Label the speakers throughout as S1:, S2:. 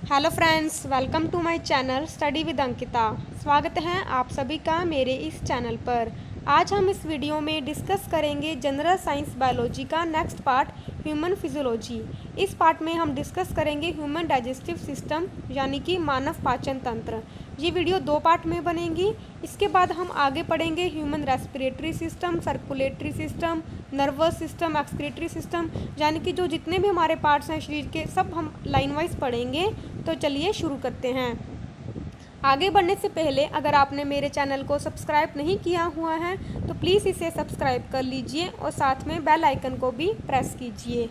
S1: Hello friends, welcome to my channel study with Ankita. स्वागत है आप सभी का मेरे इस चैनल पर। आज हम इस वीडियो में डिस्कस करेंगे जनरल साइंस बायोलॉजी का नेक्स्ट पार्ट ह्यूमन फिजियोलॉजी। इस पार्ट में हम डिस्कस करेंगे ह्यूमन डाइजेस्टिव सिस्टम यानी कि मानव पाचन तंत्र। ये वीडियो दो पार्ट में बनेगी। इसके बाद हम आगे पढ़ेंगे human respiratory system, circulatory system, nervous system, excretory system, यानी कि जो जितने भी हमारे पार्ट्स हैं शरीर के सब हम लाइन वाइज पढ़ेंगे। तो चलिए शुरू करते हैं। आगे बढ़ने से पहले अगर आपने मेरे चैनल को सब्सक्राइब नहीं किया हुआ है तो प्लीज़ इसे सब्सक्राइब कर लीजिए और साथ में बेल आइकन को भी प्रेस कीजिए।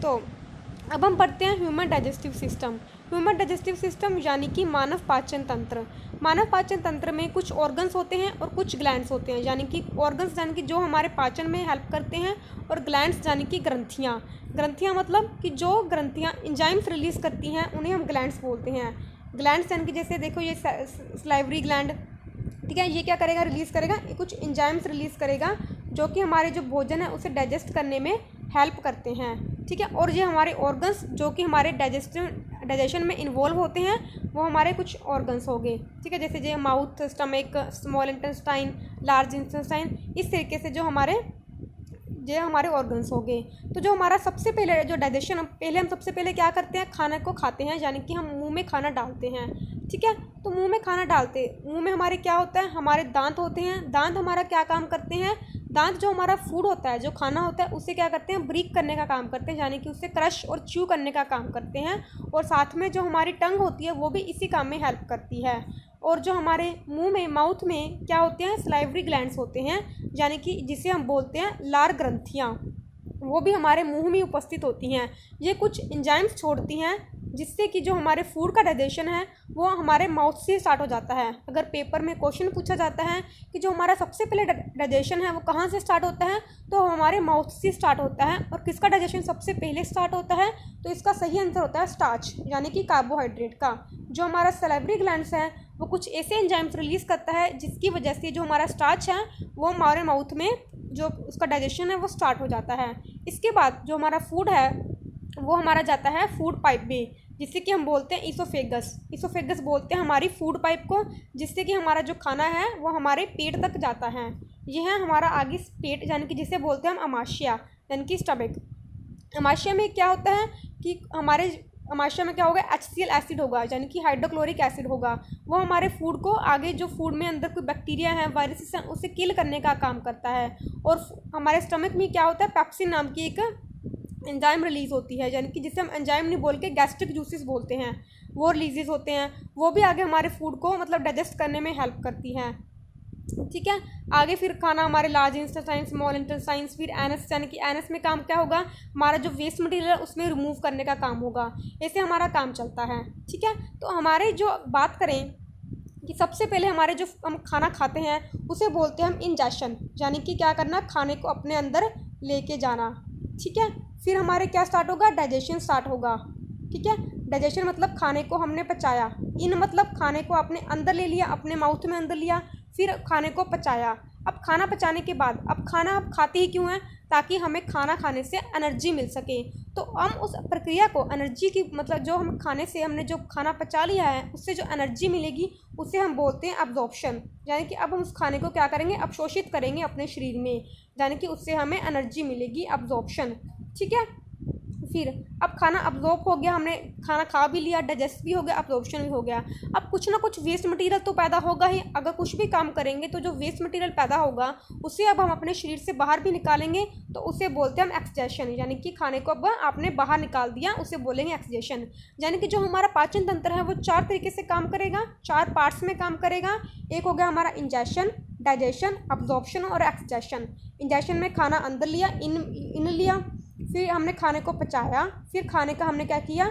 S1: तो अब हम पढ़ते हैं human digestive system. Human digestive system यानी कि मानव पाचन तंत्र। मानव पाचन तंत्र में कुछ ऑर्गन्स होते हैं और कुछ ग्लैंड्स होते हैं, यानी कि ऑर्गन्स यानी कि जो हमारे पाचन में हेल्प करते हैं, और ग्लैंड्स यानी कि ग्रंथियाँ। ग्रंथियाँ मतलब कि जो ग्रंथियाँ एंजाइम्स रिलीज़ करती हैं उन्हें हम ग्लैंड्स बोलते हैं। ग्लैंड्स यानी कि जैसे देखो ये सलाइवरी ग्लैंड, ठीक है, ये क्या करेगा, रिलीज़ करेगा, ये कुछ एंजाइम्स रिलीज़ करेगा जो कि हमारे जो भोजन है उसे डाइजेस्ट करने में हेल्प करते हैं, ठीक है। और ये हमारे ऑर्गन्स जो कि हमारे डाइजेशन में इन्वॉल्व होते हैं वो हमारे कुछ ऑर्गन्स हो गए, ठीक है, जैसे ये mouth, stomach, small intestine, large intestine, इस तरीके से जो हमारे ऑर्गन्स हो गए। तो जो हमारा सबसे पहले जो डाइजेशन, पहले हम सबसे पहले क्या करते हैं, खाने को खाते हैं, यानी कि हम मुंह में खाना डालते हैं, ठीक है। तो मुंह में खाना डालते, मुंह में हमारे क्या होता है, हमारे दांत होते हैं। दांत हमारा क्या काम करते हैं, दांत जो हमारा फूड होता है, जो खाना होता है, उसे क्या करते हैं, ब्रीक करने का काम करते हैं, यानी कि उससे क्रश और च्यू करने का काम करते हैं। और साथ में जो हमारी टंग होती है वो भी इसी काम में हेल्प करती है। और जो हमारे मुंह में, माउथ में क्या होते हैं, सलाइवरी ग्लैंड्स होते हैं, यानी कि जिसे हम बोलते हैं लार ग्रंथियाँ, वो भी हमारे मुंह में उपस्थित होती हैं। ये कुछ एंजाइम्स छोड़ती हैं जिससे कि जो हमारे फूड का डाइजेशन है वो हमारे माउथ से स्टार्ट हो जाता है। अगर पेपर में क्वेश्चन पूछा जाता है कि जो हमारा सबसे पहले डाइजेशन है वो कहाँ से स्टार्ट होता है, तो हमारे माउथ से स्टार्ट होता है। और किसका डाइजेशन सबसे पहले स्टार्ट होता है, तो इसका सही आंसर होता है स्टार्च, यानी कि कार्बोहाइड्रेट का। जो हमारा सलाइवरी ग्लैंड्स है वो कुछ ऐसे एंजाइम्स रिलीज़ करता है जिसकी वजह से जो हमारा स्टार्च है वो हमारे माउथ में जो उसका डाइजेशन है वो स्टार्ट हो जाता है। इसके बाद जो हमारा फूड है वो हमारा जाता है फूड पाइप में, जिससे कि हम बोलते हैं ईसोफेगस। ईसोफेगस बोलते हैं हमारी फूड पाइप को, जिससे कि हमारा जो खाना है वो हमारे पेट तक जाता है। यह है हमारा आगे पेट, यानी कि जिसे बोलते हैं हम अमाशया, यानी कि स्टमक। अमाशय में क्या होता है कि हमारे अमाशय में क्या होगा, HCl एसिड होगा, यानी कि हाइड्रोक्लोरिक एसिड होगा। वो हमारे फूड को आगे जो फूड में अंदर कोई बैक्टीरिया है, वायरसेस हैं, उसे किल करने का काम करता है। और हमारे स्टमक में क्या होता है, पेप्सिन नाम की एक एंजाइम रिलीज़ होती है, यानी कि जिसे हम एंजाइम नहीं बोल के गैस्ट्रिक जूसेस बोलते हैं, वो रिलीजेस होते हैं। वो भी आगे हमारे फूड को मतलब डाइजेस्ट करने में हेल्प करती हैं, ठीक है। आगे फिर खाना हमारे लार्ज इंटेस्टाइन, स्मॉल इंटेस्टाइन, फिर एनस, यानी कि एनस में काम क्या होगा, हमारा जो वेस्ट मटेरियल है उसमें रिमूव करने का काम होगा। ऐसे हमारा काम चलता है, ठीक है। तो हमारे जो बात करें कि सबसे पहले हमारे जो हम खाना खाते हैं उसे बोलते हैं हम इंजेशन, यानी कि क्या करना, खाने को अपने अंदर लेके जाना, ठीक है। फिर हमारे क्या स्टार्ट होगा, डाइजेशन स्टार्ट होगा, ठीक है। डाइजेशन मतलब खाने को हमने पचाया, इन मतलब खाने को अपने अंदर ले लिया, अपने माउथ में अंदर लिया, फिर खाने को पचाया। अब खाना पचाने के बाद अब खाना आप खाते ही क्यों हैं, ताकि हमें खाना खाने से एनर्जी मिल सके। तो हम उस प्रक्रिया को, एनर्जी की मतलब जो हम खाने से हमने जो खाना पचा लिया है उससे जो एनर्जी मिलेगी उसे हम बोलते हैं अब्जॉर्प्शन, यानी कि अब हम उस खाने को क्या करेंगे, अवशोषित करेंगे अपने शरीर में, यानी कि उससे हमें एनर्जी मिलेगी, अब्जॉर्प्शन, ठीक है। फिर अब खाना अब्जॉर्ब हो गया, हमने खाना खा भी लिया, डाइजेस्ट भी हो गया, अब्जॉर्प्शन भी हो गया। अब कुछ ना कुछ वेस्ट मटेरियल तो पैदा होगा ही। अगर कुछ भी काम करेंगे तो जो वेस्ट मटेरियल पैदा होगा उसे अब हम अपने शरीर से बाहर भी निकालेंगे, तो उसे बोलते हैं हम एक्सजेशन, यानी कि खाने को अब आपने बाहर निकाल दिया, उसे बोलेंगे एक्सजेशन। यानी कि जो हमारा पाचन तंत्र है वो चार तरीके से काम करेगा, चार पार्ट्स में काम करेगा। एक हो गया हमारा इंजेशन, डाइजेशन, अब्जॉर्प्शन और एक्सजेशन। इंजेशन में खाना अंदर लिया, इन लिया, फिर हमने खाने को पचाया, फिर खाने का हमने क्या किया,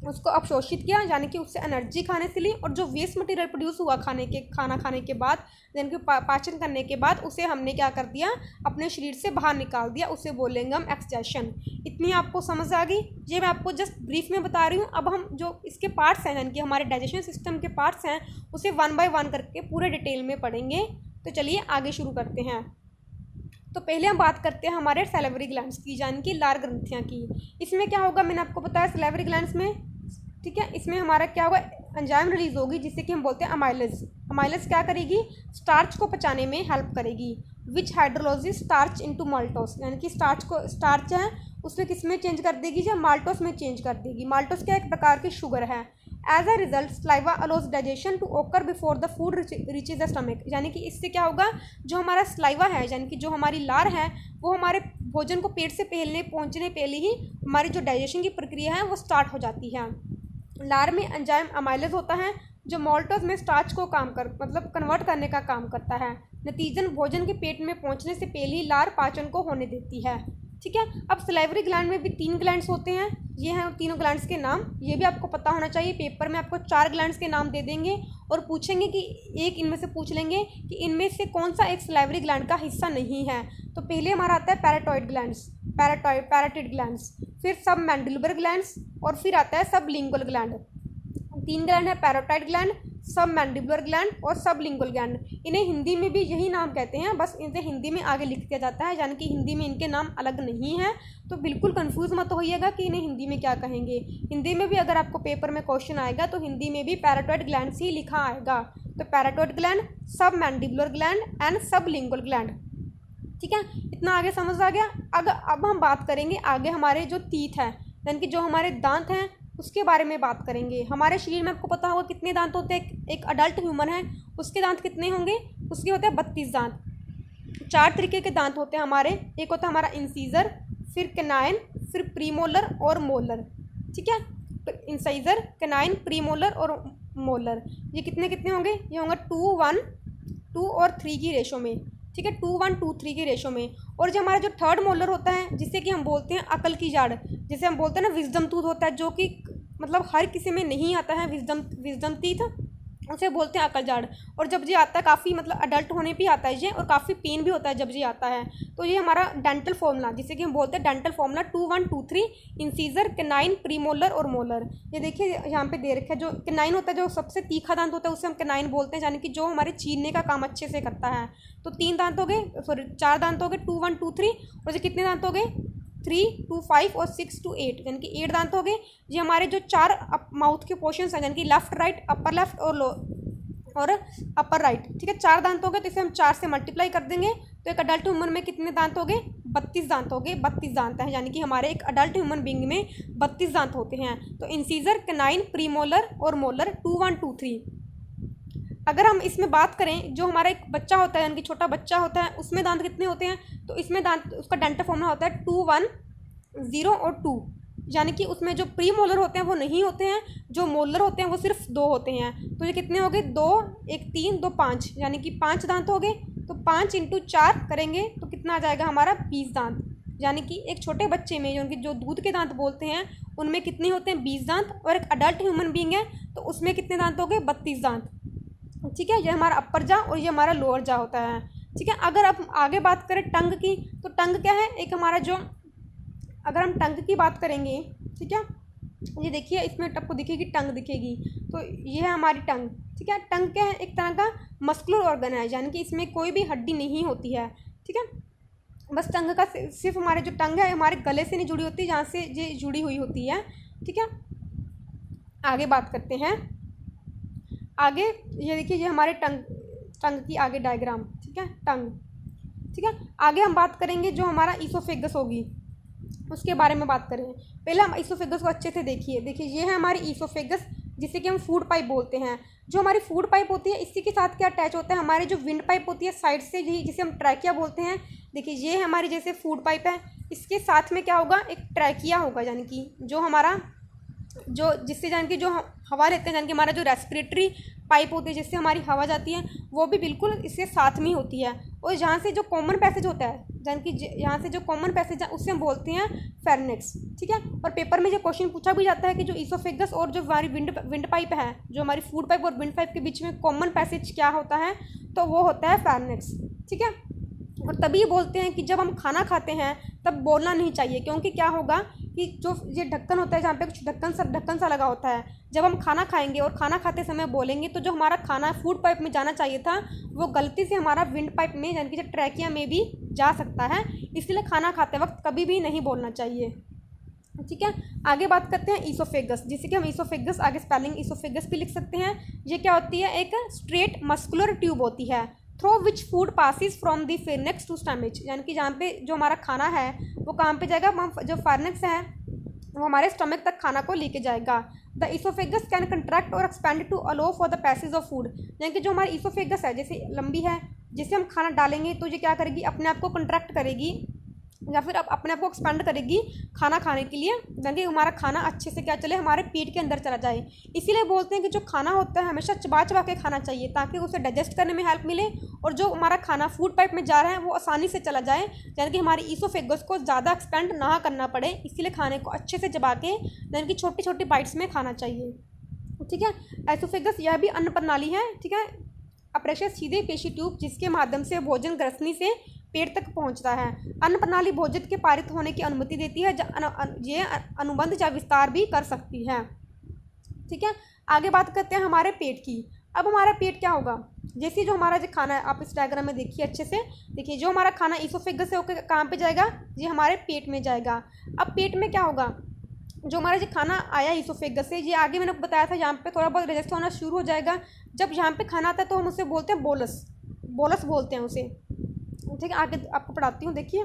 S1: उसको अवशोषित किया, यानी कि उससे एनर्जी खाने से ली। और जो वेस्ट मटेरियल प्रोड्यूस हुआ खाना खाने के बाद, यानी कि पाचन करने के बाद, उसे हमने क्या कर दिया, अपने शरीर से बाहर निकाल दिया, उसे बोलेंगे हम एक्सजेशन। इतनी आपको समझ आ गई, ये मैं आपको जस्ट ब्रीफ में बता रही हूँ। अब हम जो इसके पार्ट्स हैं, यानी कि हमारे डाइजेशन सिस्टम के पार्ट्स हैं, उसे 1 बाय 1 करके पूरे डिटेल में पढ़ेंगे। तो चलिए आगे शुरू करते हैं। तो पहले हम बात करते हैं हमारे सैलिवरी ग्लैंड्स की, यानी कि लार ग्रंथियाँ की। इसमें क्या होगा, मैंने आपको बताया सैलिवरी ग्लैंड्स में ठीक है। इसमें हमारा क्या होगा, एंजाइम रिलीज होगी जिससे कि हम बोलते हैं अमाइलेज। अमाइलेज क्या करेगी, स्टार्च को पचाने में हेल्प करेगी। विच हाइड्रोलोजिस स्टार्च इनटू माल्टोस, यानी कि स्टार्च है उसमें किस में चेंज कर देगी, या माल्टोस में चेंज कर देगी। माल्टोस क्या एक प्रकार की शुगर है। As a result saliva allows digestion to occur before the food reaches the stomach, यानी कि इससे क्या होगा, जो हमारा सलाइवा है यानी कि जो हमारी लार है वो हमारे भोजन को पेट से पहुंचने पहले ही हमारी जो डाइजेशन की प्रक्रिया है वो स्टार्ट हो जाती है। लार में एंजाइम अमाइलेज होता है जो माल्टोस में स्टार्च को कन्वर्ट करने का काम करता है। नतीजन भोजन के पेट में पहुंचने से पहले ही लार पाचन को होने देती है। ठीक है। अब सलाइवरी ग्लैंड में भी 3 ग्लैंड्स होते हैं, ये हैं तीनों ग्लैंड्स के नाम, ये भी आपको पता होना चाहिए। पेपर में आपको 4 ग्लैंड्स के नाम दे देंगे और पूछेंगे कि एक इनमें से पूछ लेंगे कि इनमें से कौन सा एक सलाइवरी ग्लैंड का हिस्सा नहीं है। तो पहले हमारा आता है पैराटिड ग्लैंड्स, फिर सब मैंडिबुलर ग्लैंड्स और फिर आता है सब लिंगुअल ग्लैंड। 3 ग्लैंड है, पैराटाइड ग्लैंड, सब मैंडिबुलर ग्लैंड और सब लिंगुअल ग्लैंड। इन्हें हिंदी में भी यही नाम कहते हैं, बस इनसे हिंदी में आगे लिख दिया जाता है, यानी कि हिंदी में इनके नाम अलग नहीं है। तो बिल्कुल कंफ्यूज मत होइएगा कि इन्हें हिंदी में क्या कहेंगे। हिंदी में भी अगर आपको पेपर में क्वेश्चन आएगा तो हिंदी में भी पैराटाइड ग्लैंड ही लिखा आएगा। तो पैराटाइड ग्लैंड, सब मैंडिबुलर ग्लैंड एंड सब लिंगुअल ग्लैंड। ठीक है, इतना आगे समझ आ गया। अब हम बात करेंगे आगे हमारे जो टीथ हैं, यानी कि जो हमारे दांत हैं उसके बारे में बात करेंगे। हमारे शरीर में आपको पता होगा कितने दांत होते हैं। एक अडल्ट ह्यूमन है उसके दांत कितने होंगे, उसके होते हैं 32 दांत। 4 तरीके के दांत होते हैं हमारे, एक होता है हमारा इंसीजर, फिर कैनाइन, फिर प्रीमोलर और मोलर। ठीक है, इंसाइजर, कैनाइन, प्रीमोलर और मोलर, ये कितने कितने होंगे, ये होंगे 2, 1, 2 और 3 की रेशो में। ठीक है, 2, 1, 2, 3 की रेशो में। और जो हमारा जो 3rd मोलर होता है जिसे कि हम बोलते हैं अकल की जड़, जिसे हम बोलते हैं ना विजडम टूथ होता है, जो कि मतलब हर किसी में नहीं आता है विजडम टीथ, उसे बोलते हैं अकल जड़। और जब ये आता है काफ़ी अडल्ट होने पे आता है ये, और काफ़ी पेन भी होता है जब ये आता है। तो ये हमारा डेंटल फॉर्मूला, जिसे कि हम बोलते हैं dental formula 2, 1, 2, 3, incisor, canine, premolar और मोलर। ये देखिए यहाँ पे दे रखा है, जो कैनाइन होता है जो सबसे तीखा दांत होता है उसे हम कैनाइन बोलते हैं, यानी कि जो हमारे छीनने का काम अच्छे से करता है। तो 3 दांत हो गए, सॉरी 4 दांत हो गए, 2, 1, 2, 3, और ये कितने दांत हो गए, 3, 2, 5 और 6 to 8, यानी कि 8 दांत हो गए। ये हमारे जो 4 माउथ के पोर्शंस हैं, यानी कि लेफ्ट राइट, अपर लेफ्ट और अपर राइट। ठीक है, 4 दांत हो गए, तो इसे हम 4 से मल्टीप्लाई कर देंगे तो एक अडल्ट ह्यूमन में कितने दांत हो गए, 32 दांत हो गए। 32 दांत हैं, यानी कि हमारे एक अडल्ट ह्यूमन बीइंग में 32 दांत होते हैं। तो इंसीजर, कैनाइन, प्रीमोलर और मोलर 2, 1, 2, 3। अगर हम इसमें बात करें, जो हमारा एक बच्चा होता है यानी कि छोटा बच्चा होता है, उसमें दांत कितने होते हैं, तो इसमें दांत उसका डेंटल फॉर्मूला होता है 2, 1, 0 और 2, यानी कि उसमें जो प्री मोलर होते हैं वो नहीं होते हैं, जो मोलर होते हैं वो सिर्फ 2 होते हैं। तो ये कितने हो गए, 2, 1, 3, 2, 5, यानी कि 5 दांत हो गए। तो 5 × 4 करेंगे तो कितना आ जाएगा हमारा 20 दांत, यानी कि एक छोटे बच्चे में जो दूध के दांत बोलते हैं उनमें कितने होते हैं, 20 दांत, और एक अडल्ट ह्यूमन बीइंग है तो उसमें कितने दांत हो गए, 32 दांत। ठीक है, ये हमारा अपर जा और ये हमारा लोअर जा होता है। ठीक है, अगर आप आगे बात करें टंग की, तो टंग क्या है, एक हमारा जो, अगर हम टंग की बात करेंगे, ठीक है, ये देखिए इसमें आपको दिखेगी टंग दिखेगी, तो ये है हमारी टंग। ठीक है, टंग क्या है, एक तरह का मस्कुलर ऑर्गन है, यानी कि इसमें कोई भी हड्डी नहीं होती है। ठीक है, बस टंग का सिर्फ हमारे जो टंग है हमारे गले से नहीं जुड़ी होती, जहाँ से ये जुड़ी हुई होती है। ठीक है, आगे बात करते हैं। आगे ये देखिए, ये हमारे टंग की आगे डायग्राम। ठीक है, टंग। ठीक है, आगे हम बात करेंगे जो हमारा ईसोफेगस होगी उसके बारे में बात करें। पहले हम ईसोफेगस को अच्छे से देखिए ये है हमारी ईसोफेगस, जिसे कि हम फूड पाइप बोलते हैं। जो हमारी फूड पाइप होती है इसी के साथ क्या अटैच होता है, हमारे जो विंड पाइप होती है साइड से, यही जिसे हम ट्रैकिया बोलते हैं। देखिए ये है हमारी जैसे फूड पाइप है, इसके साथ में क्या होगा, एक ट्रैकिया होगा, यानी कि जो हमारा जो जिससे जान की जो हवा लेते हैं, यानी कि हमारा जो रेस्पिरेटरी पाइप होती है जिससे हमारी हवा जाती है, वो भी बिल्कुल इसके साथ में ही होती है। और जहाँ से जो कॉमन पैसेज होता है, यानी कि यहाँ से जो कॉमन पैसेज है उससे हम बोलते हैं फेरनेक्स। ठीक है, और पेपर में जो क्वेश्चन पूछा भी जाता है कि जो ईसोफेगस और जो हमारी विंड पाइप है, जो हमारी फूड पाइप और विंड पाइप के बीच में कॉमन पैसेज क्या होता है, तो वो होता है फेरनेक्स। ठीक है, और तभी बोलते हैं कि जब हम खाना खाते हैं तब बोलना नहीं चाहिए, क्योंकि क्या होगा कि जो ये ढक्कन होता है जहाँ पे कुछ ढक्कन सा लगा होता है, जब हम खाना खाएंगे और खाना खाते समय बोलेंगे तो जो हमारा खाना फूड पाइप में जाना चाहिए था वो गलती से हमारा विंड पाइप में, यानी कि ट्रैकिया में भी जा सकता है। इसलिए खाना खाते वक्त कभी भी नहीं बोलना चाहिए। ठीक है। आगे बात करते हैं ईसोफेगस, जिसे कि हम ईसोफेगस आगे स्पेलिंग ईसोफेगस भी लिख सकते हैं। ये क्या होती है, एक स्ट्रेट मस्कुलर ट्यूब होती है through which food passes from the pharynx to stomach, यानी कि जहाँ पे जो हमारा खाना है वो कहाँ पे जाएगा, जो फेरनेक्स है वो हमारे स्टमक तक खाना को लेके जाएगा। द ईसोफेगस कैन कंट्रैक्ट और expand to allow for the passage of food, यानी कि जो हमारी ईसोफेगस है जैसे लंबी है, जिसे हम खाना डालेंगे तो ये क्या करेगी, अपने आप को कंट्रैक्ट करेगी या फिर अब अपने आप को एक्सपेंड करेगी खाना खाने के लिए, ताकि हमारा खाना अच्छे से क्या चले, हमारे पेट के अंदर चला जाए। इसीलिए बोलते हैं कि जो खाना होता है हमेशा चबा चबा के खाना चाहिए, ताकि उसे डाइजेस्ट करने में हेल्प मिले और जो हमारा खाना फूड पाइप में जा रहा है वो आसानी से चला जाए, यानी कि हमारी ईसोफेगस को ज़्यादा एक्सपेंड ना करना पड़े। इसीलिए खाने को अच्छे से चबा के, यानी कि छोटी छोटी बाइट्स में खाना चाहिए। ठीक है। एसोफेगस यह भी अन्न प्रणाली है। ठीक है। अप्रेशर सीधे पेशी ट्यूब जिसके माध्यम से भोजन ग्रसनी से पेट तक पहुंचता है। अन्न प्रणाली भोजन के पारित होने की अनुमति देती है, ये अनुबंध या विस्तार भी कर सकती है। ठीक है। आगे बात करते हैं हमारे पेट की। अब हमारा पेट क्या होगा, जैसे जो हमारा जो खाना है, आप इस डायग्राम में देखिए अच्छे से, देखिए जो हमारा खाना ईसोफेगस से होकर कहाँ पे जाएगा, ये हमारे पेट में जाएगा। अब पेट में क्या होगा, जो हमारा जो खाना आया ईसोफेगस से, ये आगे मैंने बताया था यहाँ पे थोड़ा बहुत डाइजेस्ट होना शुरू हो जाएगा। जब यहाँ पे खाना आता है तो हम उसे बोलते हैं बोलस, बोलस बोलते हैं उसे। ठीक है। आगे आपको पढ़ाती हूँ, देखिए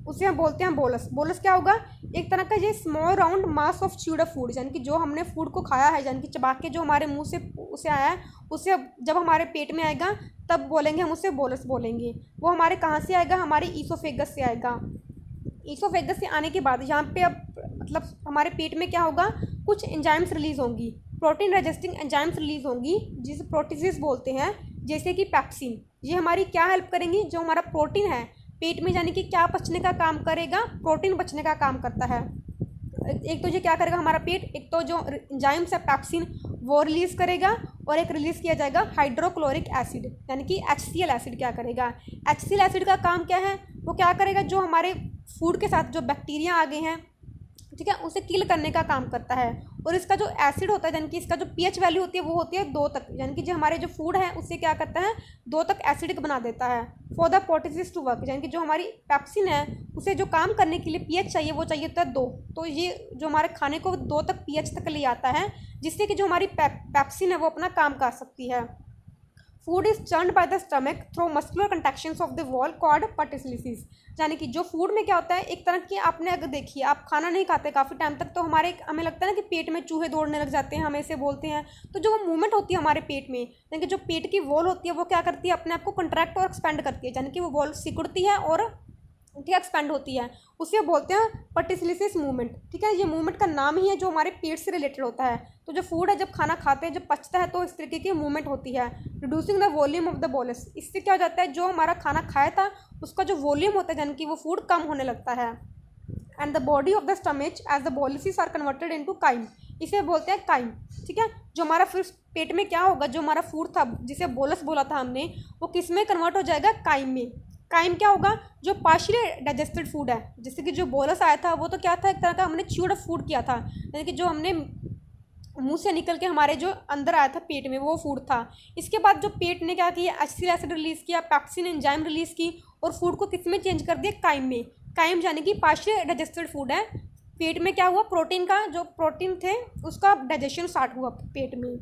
S1: उसे हम बोलते हैं बोलस। बोलस क्या होगा, एक तरह का ये small round mass of chewed food, यानी कि जो हमने फूड को खाया है, यानी कि चबा के जो हमारे मुंह से उसे आया है, उसे जब हमारे पेट में आएगा तब बोलेंगे हम उसे बोलस बोलेंगे। वो हमारे कहाँ से आएगा, हमारे ईसोफेगस से आएगा। ईसोफेगस से आने के बाद यहाँ पे अब मतलब हमारे पेट में क्या होगा, कुछ एंजाइम्स रिलीज होंगी, प्रोटीन डाइजेस्टिंग एंजाइम्स रिलीज होंगी जिसे प्रोटीजेस बोलते हैं, जैसे कि पैप्सिन। ये हमारी क्या हेल्प करेंगी, जो हमारा प्रोटीन है पेट में, यानी कि क्या पचने का काम करेगा, प्रोटीन पचने का काम करता है। एक तो ये क्या करेगा हमारा पेट, एक तो जो एंजाइम्स है पैप्सिन वो रिलीज़ करेगा, और एक रिलीज़ किया जाएगा हाइड्रोक्लोरिक एसिड, यानी कि HCl एसिड क्या करेगा। HCl एसिड का काम क्या है, वो क्या करेगा, जो हमारे फूड के साथ जो बैक्टीरिया आ गए हैं, ठीक है, उसे किल करने का काम करता है। और इसका जो एसिड होता है, यानी कि इसका जो pH वैल्यू होती है वो होती है 2 तक, यानी कि जो हमारे जो फूड है उसे क्या करता है, 2 तक एसिडिक बना देता है। For the proteases to work, यानी कि जो हमारी पैप्सिन है उसे जो काम करने के लिए pH चाहिए वो चाहिए होता है 2, तो ये जो हमारे खाने को 2 तक pH तक ले आता है, जिससे कि जो हमारी पैप्सिन है वो अपना काम कर सकती है। Food is churned by the stomach through muscular contractions of the wall called peristalsis, यानी कि जो फूड में क्या होता है, एक तरह की आपने अगर देखिए, आप खाना नहीं खाते काफ़ी टाइम तक, तो हमें लगता है ना कि पेट में चूहे दौड़ने लग जाते हैं, हम ऐसे बोलते हैं। तो जो वो मूवमेंट होती है हमारे पेट में, यानी कि जो पेट की वॉल होती है वो क्या करती है, अपने आप को कंट्रैक्ट और एक्सपेंड करती है, यानी कि वो वॉल सिकुड़ती है और ठीक है एक्सपेंड होती है, उसे बोलते हैं पेरिस्टाल्सिस मूवमेंट। ठीक है। ये मूवमेंट का नाम ही है जो हमारे पेट से रिलेटेड होता है। तो जो फूड है जब खाना खाते हैं, जब पचता है, तो इस तरीके की मूवमेंट होती है। Reducing the volume of the bolus, इससे क्या हो जाता है, जो हमारा खाना खाया था उसका जो वॉल्यूम होता है, यानी कि वो फूड कम होने लगता है। And the body of the stomach as the boluses are converted into chyme, इसे बोलते हैं काइम। ठीक है। जो हमारा फिर पेट में क्या होगा, जो हमारा फूड था जिसे बोलस बोला था हमने, वो किस में कन्वर्ट हो जाएगा, काइम में। काइम क्या होगा, जो पार्शियली डाइजेस्टेड फूड है, जैसे कि जो बोलस आया था वो तो क्या था, एक तरह का हमने च्यूड फूड किया था, यानी कि जो हमने मुंह से निकल के हमारे जो अंदर आया था पेट में वो फूड था। इसके बाद जो पेट ने क्या किया, HCl एसिड रिलीज़ किया, पैप्सिन एंजाइम रिलीज़ की, और फूड को किस में चेंज कर दिया, काइम में। काइम यानी कि पार्शियली डाइजेस्टेड फूड है। पेट में क्या हुआ, प्रोटीन का जो प्रोटीन थे उसका डाइजेशन स्टार्ट हुआ पेट में।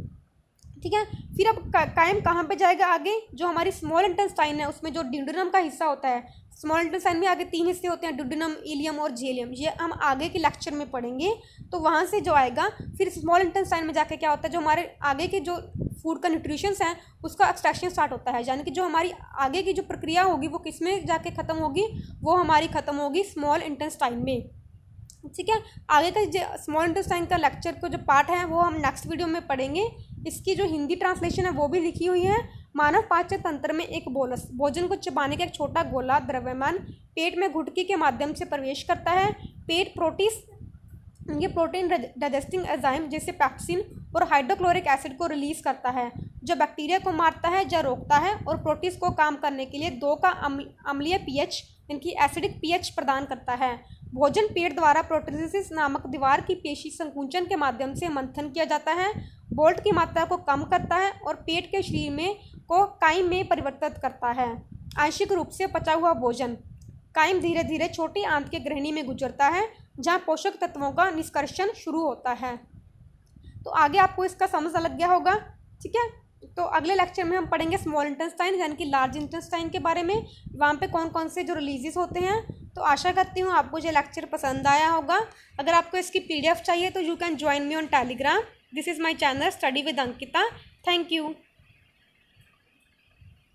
S1: ठीक है। फिर अब काइम कहाँ पे जाएगा आगे, जो हमारी स्मॉल इंटेस्टाइन है उसमें जो ड्यूडेनम का हिस्सा होता है, स्मॉल इंटेस्टाइन में आगे 3 हिस्से होते हैं, ड्यूडेनम, इलियम और जेलियम, ये हम आगे के लेक्चर में पढ़ेंगे। तो वहाँ से जो आएगा फिर स्मॉल इंटेस्टाइन में जाके क्या होता है, जो हमारे आगे के जो फूड का न्यूट्रिशंस हैं उसका एक्सट्रैक्शन स्टार्ट होता है, यानी कि जो हमारी आगे की जो प्रक्रिया होगी वो किस में जाके ख़त्म होगी, वो हमारी ख़त्म होगी स्मॉल इंटेस्टाइन में। ठीक है। आगे का जो स्मॉल इंटेस्टाइन का लेक्चर का जो पार्ट है वो हम नेक्स्ट वीडियो में पढ़ेंगे। इसकी जो हिंदी ट्रांसलेशन है वो भी लिखी हुई है। मानव पाचन तंत्र में एक बोलस, भोजन को चबाने का एक छोटा गोला द्रव्यमान पेट में घुटकी के माध्यम से प्रवेश करता है। पेट ये प्रोटीन डाइजेस्टिंग एंजाइम जैसे पैप्सिन और हाइड्रोक्लोरिक एसिड को रिलीज करता है, जो बैक्टीरिया को मारता है या रोकता है, और प्रोटीज को काम करने के लिए 2 का अम्लीय pH यानी कि एसिडिक pH प्रदान करता है। भोजन पेट द्वारा प्रोटीजिस नामक दीवार की पेशी संकुचन के माध्यम से मंथन किया जाता है, बोल्ट की मात्रा को कम करता है और पेट के शरीर में को काइम में परिवर्तित करता है। आंशिक रूप से पचा हुआ भोजन, काइम धीरे धीरे छोटी आंत के ग्रहणी में गुजरता है, जहाँ पोषक तत्वों का निष्कर्षण शुरू होता है। तो आगे आपको इसका समझ लग गया होगा, ठीक है। तो अगले लेक्चर में हम पढ़ेंगे स्मॉल इंटेस्टाइन यानी कि लार्ज इंटेस्टाइन के बारे में, वहाँ पे कौन कौन से जो रिलीजेस होते हैं। तो आशा करती हूँ आपको ये लेक्चर पसंद आया होगा। अगर आपको इसकी PDF चाहिए तो you can join me on Telegram. This is my channel study with Ankita. Thank you.